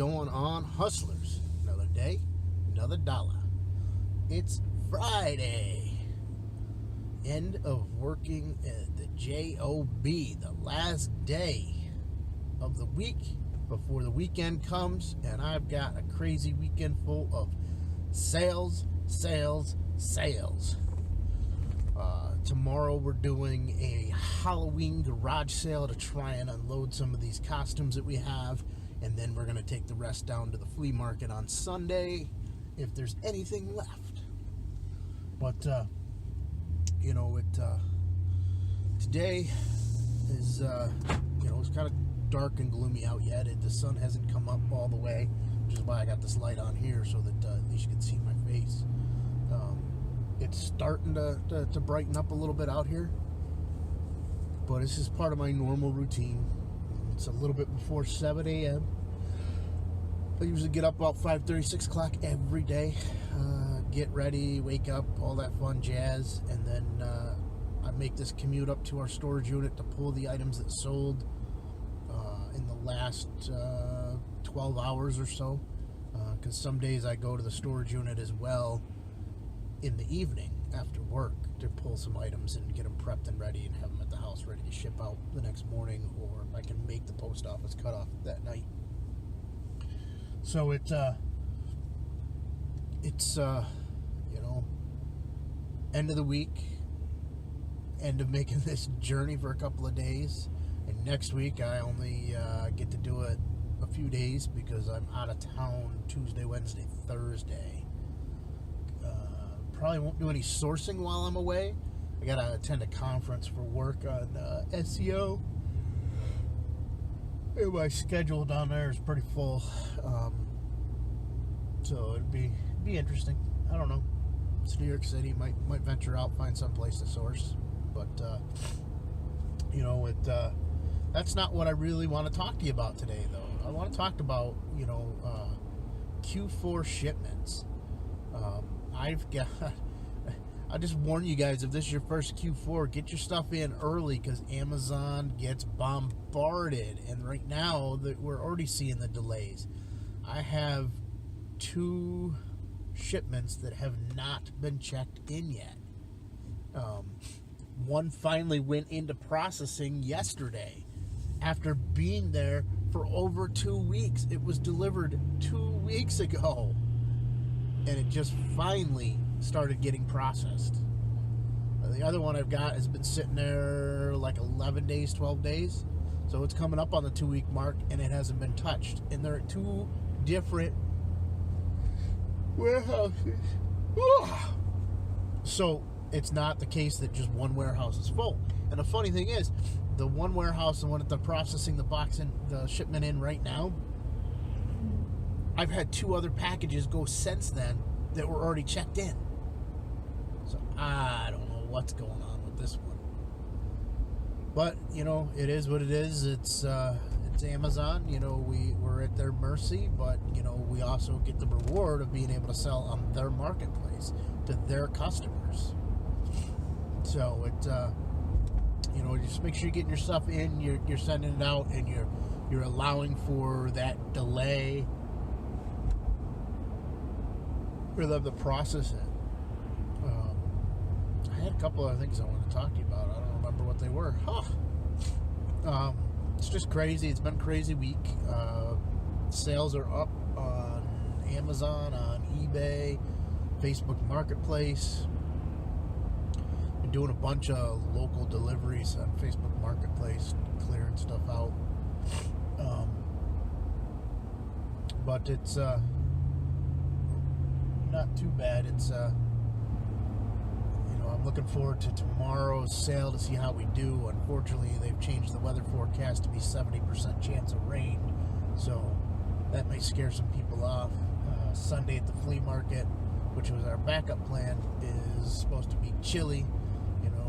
going on, hustlers? Another day, another dollar. It's Friday. End of working at the JOB, the last day of the week before the weekend comes, and I've got a crazy weekend full of sales. Tomorrow we're doing a Halloween garage sale to try and unload some of these costumes that we have, and then we're going to take the rest down to the flea market on Sunday if there's anything left. But today is it's kind of dark and gloomy out yet. The sun hasn't come up all the way, which is why I got this light on here so that at least you can see my face. It's starting to brighten up a little bit out here, but this is part of my normal routine. It's a little bit before 7 a.m. I usually get up about 5:30, 6 o'clock every day, get ready, wake up, all that fun jazz, and then I make this commute up to our storage unit to pull the items that sold in the last 12 hours or so, because some days I go to the storage unit as well in the evening after work to pull some items and get them prepped and ready and have them at the house ready to ship out the next morning, or I can make the post office cutoff that night. So it's end of the week, end of making this journey for a couple of days, and next week I only get to do it a few days because I'm out of town Tuesday, Wednesday, Thursday. Probably won't do any sourcing while I'm away. I gotta attend a conference for work on SEO. And my schedule down there is pretty full, so it'd be interesting. I don't know. It's New York City. Might venture out, find some place to source, but that's not what I really want to talk to you about today, though. I want to talk about Q4 shipments. I just warn you guys, if this is your first Q4, get your stuff in early because Amazon gets bombarded. And right now, we're already seeing the delays. I have 2 shipments that have not been checked in yet. One finally went into processing yesterday after being there for over 2 weeks. It was delivered 2 weeks ago. And it just finally started getting processed. The other one I've got has been sitting there like 11 days, 12 days. So it's coming up on the 2-week mark, and it hasn't been touched. And they're at 2 different warehouses. So it's not the case that just one warehouse is full. And the funny thing is, the one warehouse, the one that they're processing the shipment in right now, I've had 2 other packages go since then that were already checked in. So I don't know what's going on with this one. But, it is what it is. It's Amazon. We're at their mercy, but, we also get the reward of being able to sell on their marketplace to their customers. So just make sure you're getting your stuff in, you're sending it out, and you're allowing for that delay for them to process it. I had a couple of things I wanted to talk to you about. I don't remember what they were. It's just crazy. It's been a crazy week. Sales are up on Amazon, on eBay, Facebook Marketplace. Been doing a bunch of local deliveries on Facebook Marketplace, clearing stuff out. But it's not too bad. It's I'm looking forward to tomorrow's sale to see how we do. Unfortunately, they've changed the weather forecast to be 70% chance of rain, so that may scare some people off. Sunday at the flea market, which was our backup plan, is supposed to be chilly.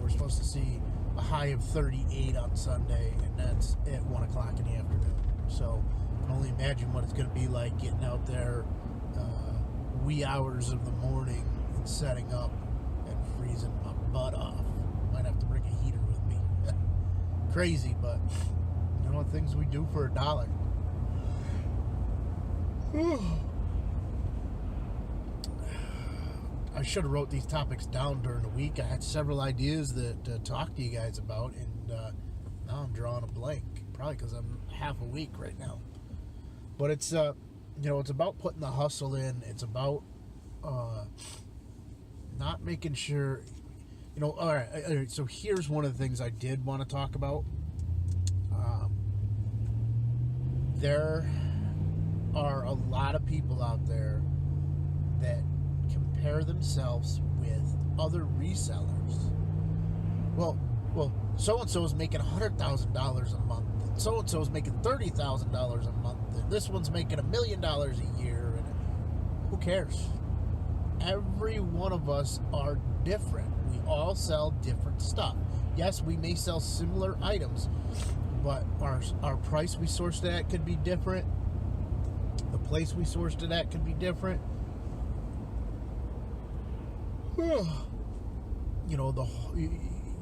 We're supposed to see a high of 38 on Sunday, and that's at 1 o'clock in the afternoon. So I can only imagine what it's going to be like getting out there wee hours of the morning and setting up and freezing my butt off. Might have to bring a heater with me. Crazy, but things we do for $1. I should have wrote these topics down during the week. I had several ideas that to talk to you guys about, and now I'm drawing a blank. Probably because I'm half a week right now. But it's it's about putting the hustle in. It's about not making sure, all right. So here's one of the things I did want to talk about. There are a lot of people out there that compare themselves with other resellers. Well, so-and-so is making $100,000 a month, and so-and-so is making $30,000 a month, and this one's making $1 million a year, and who cares? Every one of us are different. We all sell different stuff. Yes, we may sell similar items, but our price we sourced it at could be different. The place we sourced it at could be different.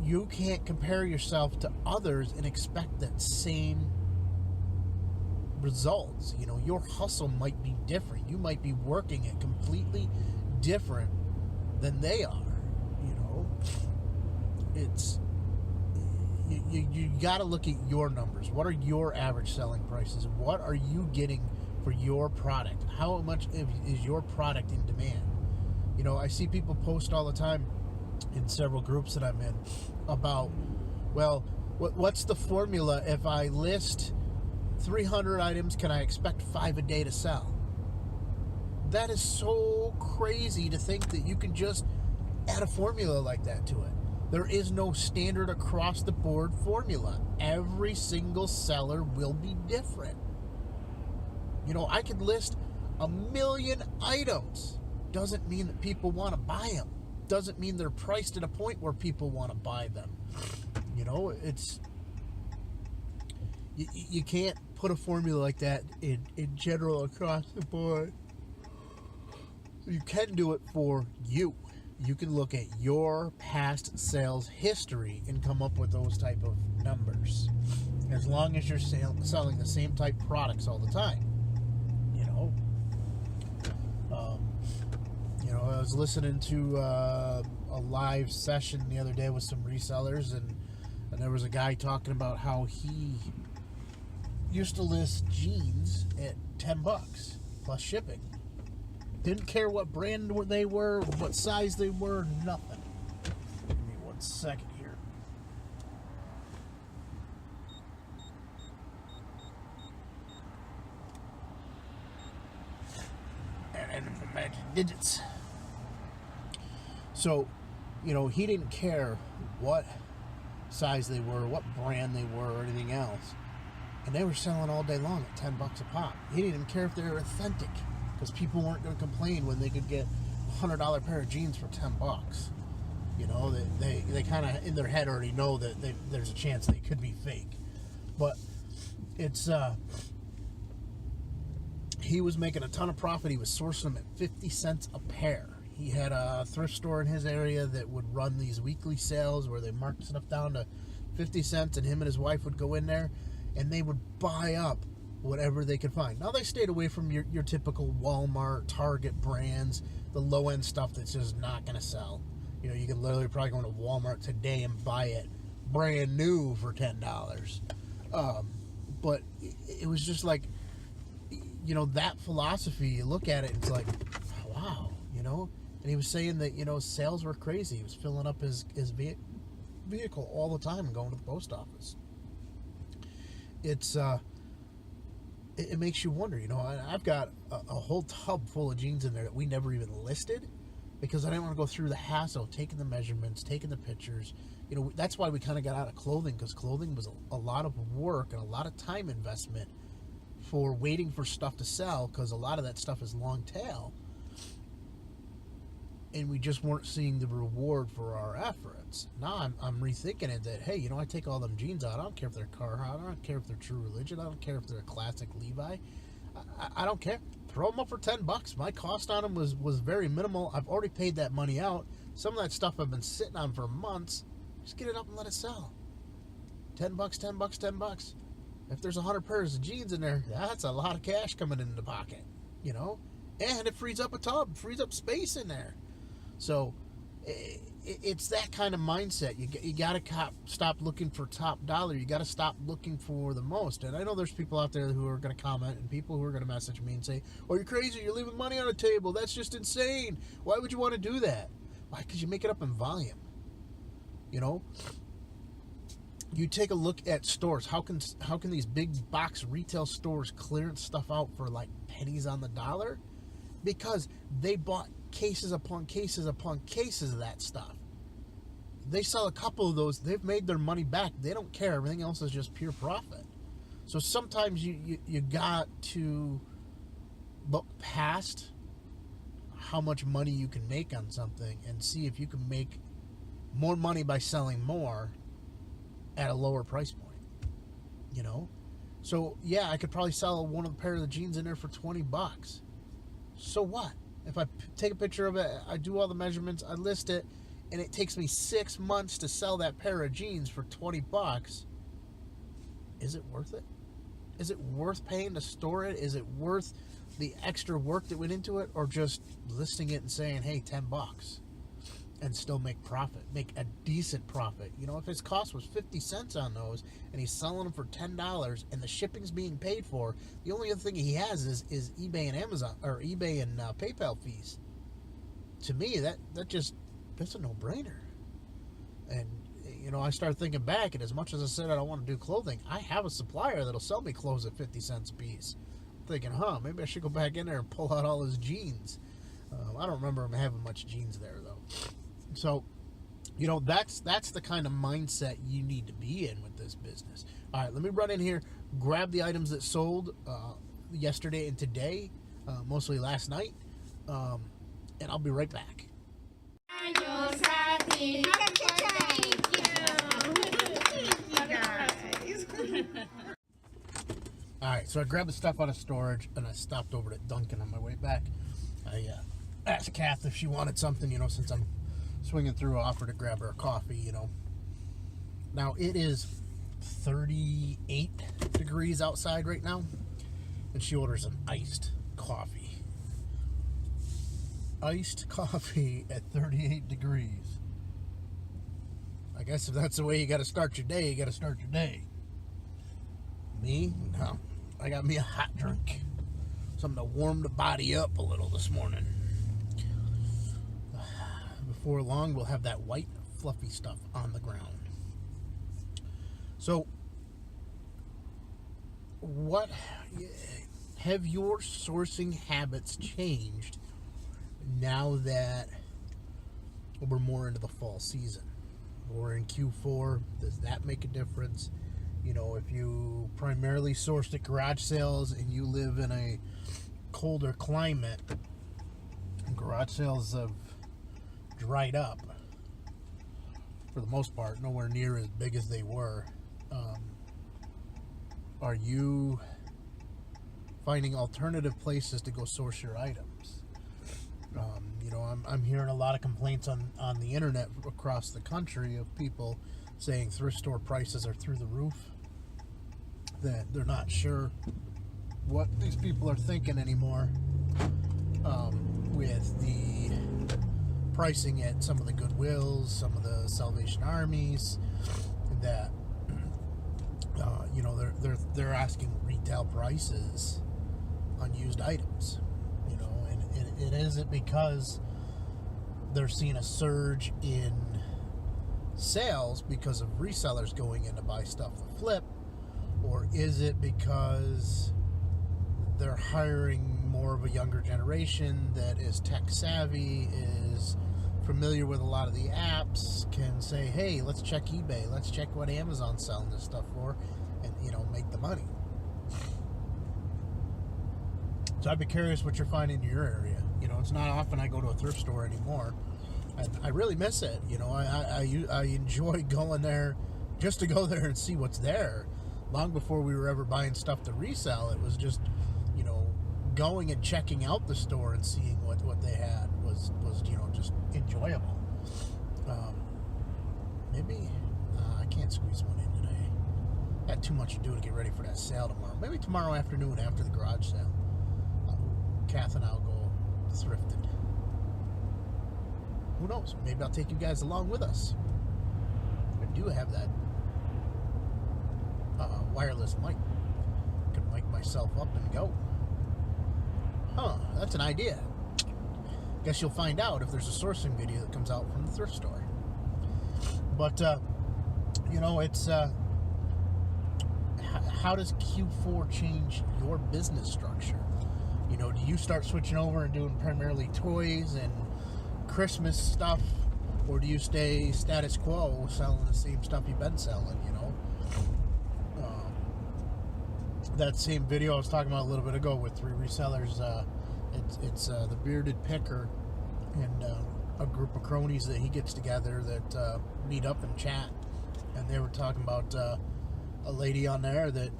You can't compare yourself to others and expect that same results. Your hustle might be different. You might be working it completely different than they are. It's you got to look at your numbers. What are your average selling prices? What are you getting for your product? How much is your product in demand? I see people post all the time in several groups that I'm in about, well, what's the formula? If I list 300 items, can I expect 5 a day to sell? That is so crazy to think that you can just add a formula like that to it. There is no standard across the board formula. Every single seller will be different. I could list 1 million items. Doesn't mean that people want to buy them. Doesn't mean they're priced at a point where people want to buy them. It's you can't put a formula like that in general across the board. You can do it for you. You can look at your past sales history and come up with those type of numbers. As long as you're selling the same type products all the time. I was listening to a live session the other day with some resellers, and there was a guy talking about how he used to list jeans at $10 plus shipping. Didn't care what brand they were, what size they were, nothing. Give me 1 second here. And the magic digits. So, he didn't care what size they were, what brand they were, or anything else. And they were selling all day long at $10 a pop. He didn't even care if they were authentic, because people weren't going to complain when they could get a $100 pair of jeans for $10. They kind of in their head already know that there's a chance they could be fake. But it's he was making a ton of profit. He was sourcing them at 50 cents a pair. He had a thrift store in his area that would run these weekly sales where they marked stuff down to 50 cents, and him and his wife would go in there and they would buy up whatever they could find. Now, they stayed away from your typical Walmart, Target brands, the low-end stuff that's just not going to sell. You can literally probably go into Walmart today and buy it brand new for $10. But it was just like, that philosophy, you look at it, it's like, wow, And he was saying that, sales were crazy. He was filling up his vehicle all the time and going to the post office. It's it makes you wonder. I've got a whole tub full of jeans in there that we never even listed because I didn't want to go through the hassle of taking the measurements, taking the pictures. That's why we kind of got out of clothing, because clothing was a lot of work and a lot of time investment for waiting for stuff to sell, because a lot of that stuff is long tail. And we just weren't seeing the reward for our efforts. Now I'm rethinking it that, hey, I take all them jeans out. I don't care if they're Carhartt. I don't care if they're True Religion. I don't care if they're a classic Levi. I don't care. Throw them up for $10. My cost on them was very minimal. I've already paid that money out. Some of that stuff I've been sitting on for months. Just get it up and let it sell. $10, $10, $10. If there's 100 pairs of jeans in there, that's a lot of cash coming into the pocket. you know, and it frees up a tub, frees up space in there. So it's that kind of mindset. You got to stop looking for top dollar. You got to stop looking for the most. And I know there's people out there who are going to comment and people who are going to message me and say, "Oh, you're crazy. You're leaving money on the table. That's just insane. Why would you want to do that?" Why? Because you make it up in volume. You know, you take a look at stores. How can these big box retail stores clearance stuff out for like pennies on the dollar? Because they bought cases upon cases upon cases of that stuff. They sell a couple of those, they've made their money back. They don't care. Everything else is just pure profit. So sometimes you got to look past how much money you can make on something and see if you can make more money by selling more at a lower price point. You know? So yeah, I could probably sell one of the pair of the jeans in there for $20. So what? If I take a picture of it, I do all the measurements, I list it, and it takes me 6 months to sell that pair of jeans for $20, is it worth it? Is it worth paying to store it? Is it worth the extra work that went into it? Or just listing it and saying, hey, $10 and still make profit, make a decent profit? You know, if his cost was 50 cents on those and he's selling them for $10 and the shipping's being paid for, the only other thing he has is eBay and Amazon, or eBay and PayPal fees. To me, that's a no-brainer. And you know, I started thinking back, and as much as I said I don't want to do clothing, I have a supplier that'll sell me clothes at 50 cents a piece. I'm thinking, maybe I should go back in there and pull out all his jeans. I don't remember him having much jeans there though. So, you know, that's the kind of mindset you need to be in with this business. All right, let me run in here, grab the items that sold yesterday and today, mostly last night, and I'll be right back. All right, so I grabbed the stuff out of storage, and I stopped over at Dunkin' on my way back. I asked Kath if she wanted something, you know, since I'm swinging through, I offered to grab her a coffee, you know. Now, it is 38 degrees outside right now, and she orders an iced coffee. Iced coffee at 38 degrees. I guess if that's the way you got to start your day, you got to start your day. Me? No. I got me a hot drink. Something to warm the body up a little this morning. Before long, we'll have that white, fluffy stuff on the ground. So, what have your sourcing habits changed now that we're more into the fall season? We're in Q4. Does that make a difference? You know, if you primarily sourced at garage sales and you live in a colder climate, garage sales have dried up for the most part, nowhere near as big as they were. Are you finding alternative places to go source your items? You know, I'm hearing a lot of complaints on the internet across the country of people saying thrift store prices are through the roof, that they're not sure what these people are thinking anymore with the pricing at some of the Goodwills, some of the Salvation Armies, that you know, they're asking retail prices on used items, you know, and it isn't because they're seeing a surge in sales because of resellers going in to buy stuff to flip, or is it because they're hiring more of a younger generation that is tech savvy, is familiar with a lot of the apps, can say, hey, let's check eBay, let's check what Amazon's selling this stuff for, and, you know, make the money. So I'd be curious what you're finding in your area. You know, it's not often I go to a thrift store anymore. I really miss it. You know, I enjoy going there just to go there and see what's there. Long before we were ever buying stuff to resell, it was just, you know, going and checking out the store and seeing what they had was you know, just enjoyable. Maybe I can't squeeze one in today. Got too much to do to get ready for that sale tomorrow. Maybe tomorrow afternoon after the garage sale. Kath and I'll go thrifting. Who knows? Maybe I'll take you guys along with us. I do have that wireless mic. I can mic myself up and go. Huh, that's an idea. Guess you'll find out if there's a sourcing video that comes out from the thrift store. But, it's... how does Q4 change your business structure? Do you start switching over and doing primarily toys and Christmas stuff, or do you stay status quo selling the same stuff you've been selling? That same video I was talking about a little bit ago with 3 resellers, it's the Bearded Picker and a group of cronies that he gets together that meet up and chat, and they were talking about a lady on there that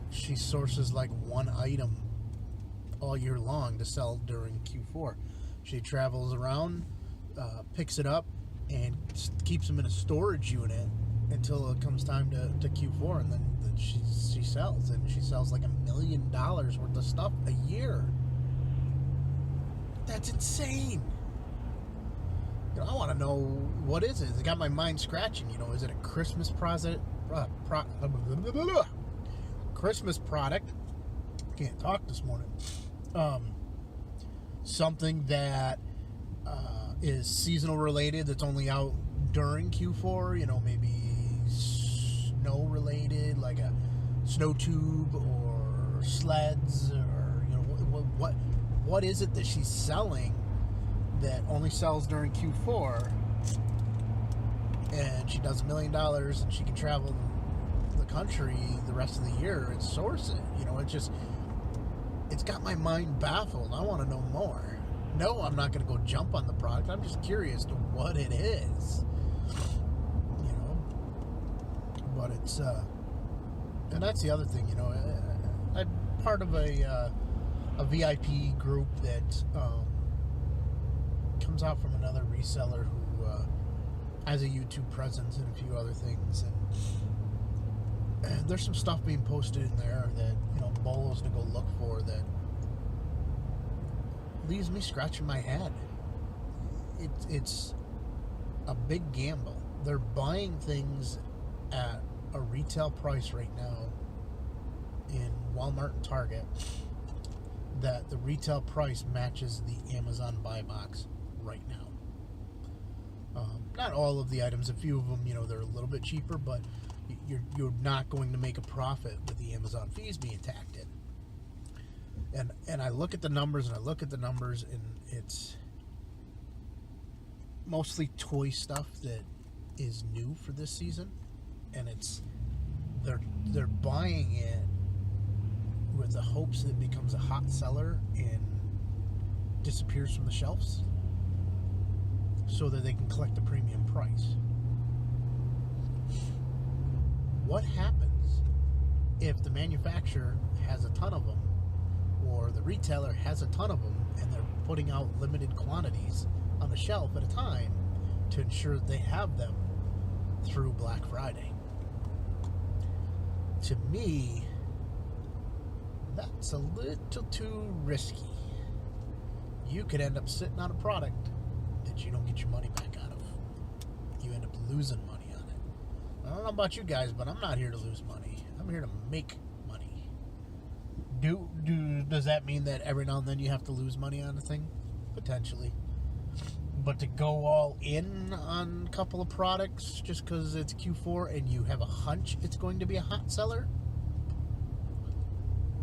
she sources like one item all year long to sell during Q4. She travels around, picks it up, and keeps them in a storage unit until it comes time to Q4, and then she sells, and she sells like $1 million worth of stuff a year. That's insane. I want to know, what is it? It got my mind scratching. Is it a Christmas Christmas product? Can't talk this morning. Something that is seasonal related, that's only out during Q4, maybe snow related, like a snow tube or sleds, or what is it that she's selling that only sells during Q4, and she does $1 million and she can travel the country the rest of the year and source it? It's got my mind baffled. I want to know more. No, I'm not going to go jump on the product. I'm just curious to what it is. But it's, and that's the other thing, I'm part of a VIP group that comes out from another reseller who has a YouTube presence and a few other things. And there's some stuff being posted in there that, bolos to go look for, that leaves me scratching my head. It's a big gamble. They're buying things at a retail price right now in Walmart and Target that the retail price matches the Amazon buy box right now. Not all of the items. A few of them, they're a little bit cheaper, but you're not going to make a profit with the Amazon fees being tacked in. And I look at the numbers, and it's mostly toy stuff that is new for this season, and they're buying it with the hopes that it becomes a hot seller and disappears from the shelves, so that they can collect a premium price. What happens if the manufacturer has a ton of them, or the retailer has a ton of them, and they're putting out limited quantities on the shelf at a time to ensure that they have them through Black Friday? To me, that's a little too risky. You could end up sitting on a product that you don't get your money back out of. You end up losing money on it. I don't know about you guys, but I'm not here to lose money. I'm here to make money. Does that mean that every now and then you have to lose money on a thing? Potentially. But to go all in on a couple of products just because it's Q4 and you have a hunch it's going to be a hot seller?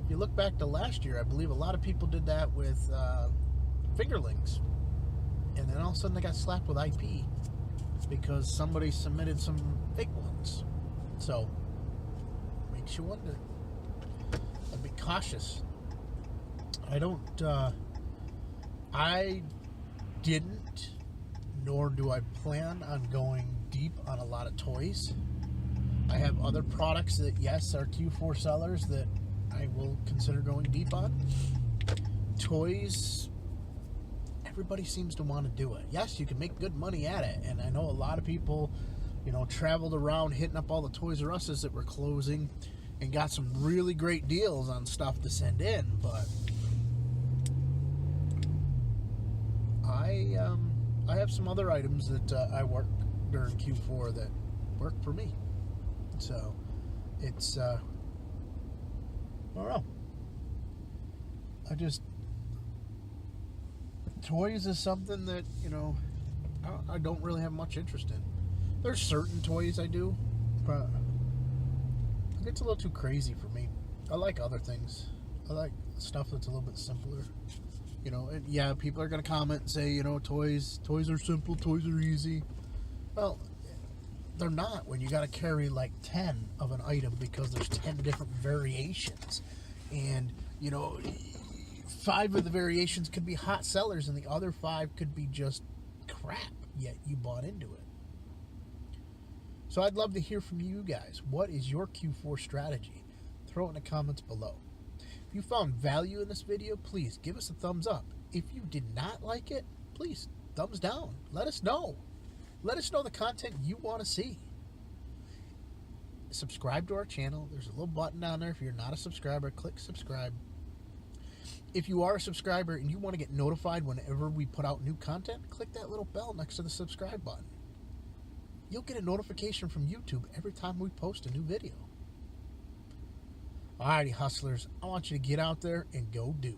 If you look back to last year, I believe a lot of people did that with fingerlings. And then all of a sudden they got slapped with IP because somebody submitted some fake ones. So, makes you wonder. I'd be cautious. I didn't, nor do I plan on going deep on a lot of toys. I have other products that, yes, are Q4 sellers that I will consider going deep on. Toys, everybody seems to want to do it. Yes, you can make good money at it, and I know a lot of people, traveled around hitting up all the Toys R Us's that were closing and got some really great deals on stuff to send in, but I have some other items that I work during Q4 that work for me. So it's I don't know. Toys is something that, I don't really have much interest in. There's certain toys I do, but it gets a little too crazy for me. I like other things. I like stuff that's a little bit simpler. And yeah, people are going to comment and say, toys are simple, toys are easy. Well, they're not when you got to carry like 10 of an item because there's 10 different variations. And, 5 of the variations could be hot sellers and the other 5 could be just crap, yet you bought into it. So I'd love to hear from you guys. What is your Q4 strategy? Throw it in the comments below. If you found value in this video, please give us a thumbs up. If you did not like it, please thumbs down. Let us know. Let us know the content you want to see. Subscribe to our channel. There's a little button down there. If you're not a subscriber, click subscribe. If you are a subscriber and you want to get notified whenever we put out new content, click that little bell next to the subscribe button. You'll get a notification from YouTube every time we post a new video. Alrighty, hustlers, I want you to get out there and go do.